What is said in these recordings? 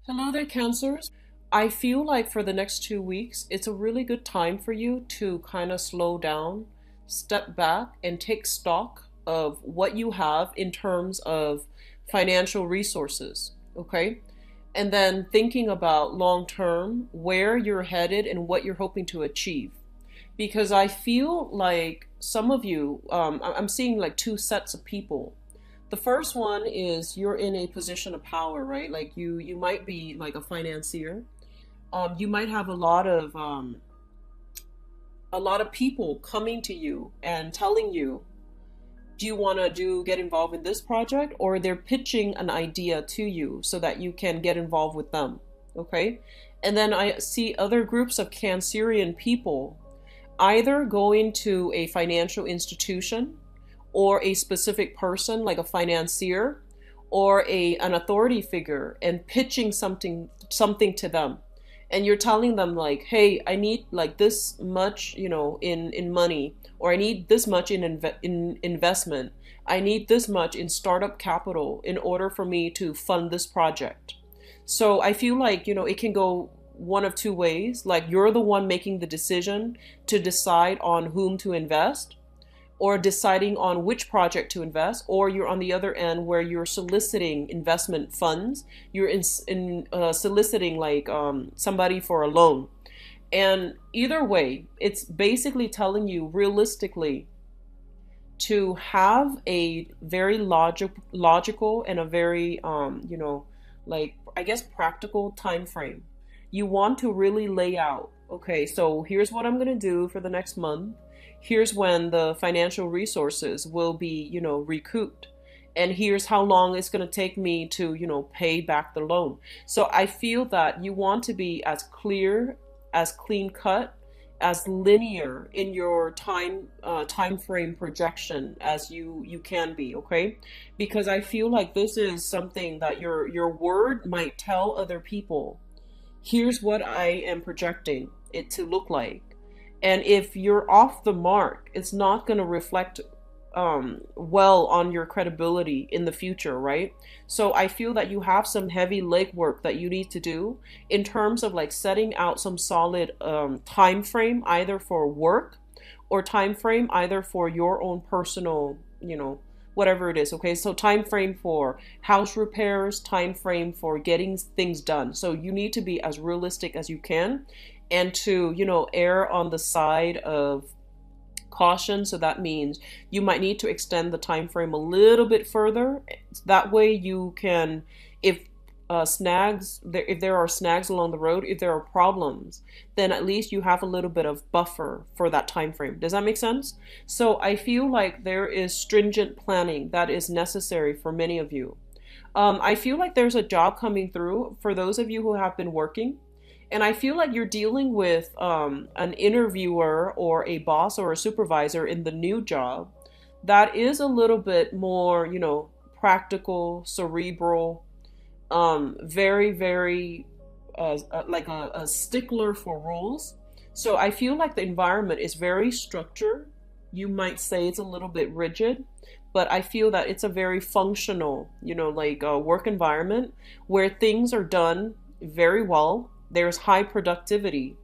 Hello there, Cancers. I feel like for the next 2 weeks, it's a really good time for you to kind of slow down, step back, and take stock of what you have in terms of financial resources. Okay. And then thinking about long term, where you're headed and what you're hoping to achieve. Because I feel like some of you, I'm seeing like two sets of people. The first one is you're in a position of power, right? Like you might be like a financier. You might have a lot of people coming to you and telling you, do you want to do get involved in this project, or they're pitching an idea to you so that you can get involved with them. Okay? And then I see other groups of Cancerian people either going to a financial institution or a specific person like a financier or an authority figure and pitching something to them, and you're telling them like, hey, I need like this much, in money, or I need this much in investment, I need this much in startup capital in order for me to fund this project. So I feel like, it can go one of two ways. Like, you're the one making the decision to decide on whom to invest, or deciding on which project to invest, or you're on the other end where you're soliciting investment funds. You're soliciting like somebody for a loan. And either way, it's basically telling you realistically to have a very logical and a very like, I guess, practical time frame. You want to really lay out, okay, so here's what I'm going to do for the next month. Here's when the financial resources will be, recouped. And here's how long it's going to take me to, pay back the loan. So I feel that you want to be as clear, as clean cut, as linear in your time frame projection as you can be, okay? Because I feel like this is something that your word might tell other people. Here's what I am projecting it to look like. And if you're off the mark, it's not going to reflect well on your credibility in the future, right? So I feel that you have some heavy legwork that you need to do in terms of like setting out some solid time frame, either for work or time frame either for your own personal, whatever it is. Okay, so time frame for house repairs, time frame for getting things done. So you need to be as realistic as you can, and to, err on the side of caution. So that means you might need to extend the time frame a little bit further. That way you can, if if there are snags along the road, if there are problems, then at least you have a little bit of buffer for that time frame. Does that make sense? So I feel like there is stringent planning that is necessary for many of you. I feel like there's a job coming through for those of you who have been working. And I feel like you're dealing with an interviewer or a boss or a supervisor in the new job that is a little bit more, practical, cerebral, very, very like a stickler for rules. So I feel like the environment is very structured. You might say it's a little bit rigid, but I feel that it's a very functional, like a work environment where things are done very well. There's high productivity.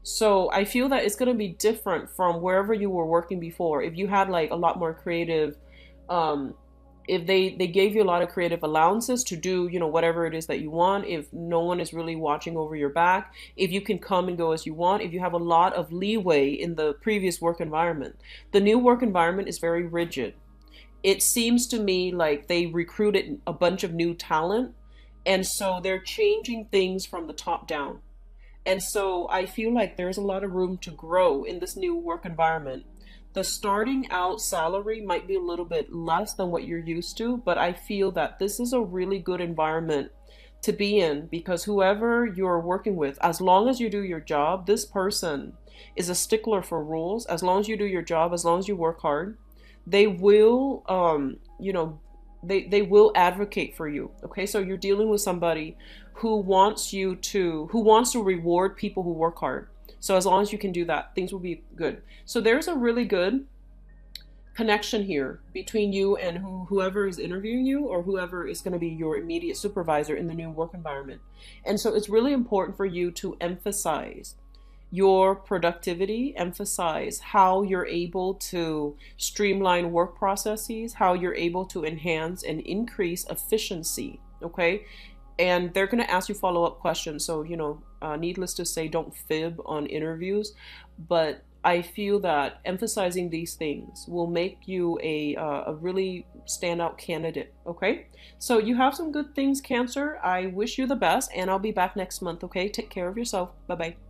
So I feel that it's going to be different from wherever you were working before. If you had like a lot more creative, if they gave you a lot of creative allowances to do, whatever it is that you want, if no one is really watching over your back, if you can come and go as you want, if you have a lot of leeway in the previous work environment. The new work environment is very rigid. It seems to me like they recruited a bunch of new talent, and so they're changing things from the top down. And so I feel like there's a lot of room to grow in this new work environment. The starting out salary might be a little bit less than what you're used to, but I feel that this is a really good environment to be in, because whoever you're working with, as long as you do your job, this person is a stickler for rules. As long as you do your job, as long as you work hard, they will, they will advocate for you. Okay, so you're dealing with somebody who wants to reward people who work hard. So as long as you can do that, things will be good. So there's a really good connection here between you and whoever is interviewing you, or whoever is going to be your immediate supervisor in the new work environment. And so it's really important for you to emphasize your productivity, emphasize how you're able to streamline work processes, how you're able to enhance and increase efficiency. Okay. And they're going to ask you follow-up questions. So, needless to say, don't fib on interviews. But I feel that emphasizing these things will make you a really standout candidate. Okay. So you have some good things, Cancer. I wish you the best, and I'll be back next month. Okay. Take care of yourself. Bye-bye.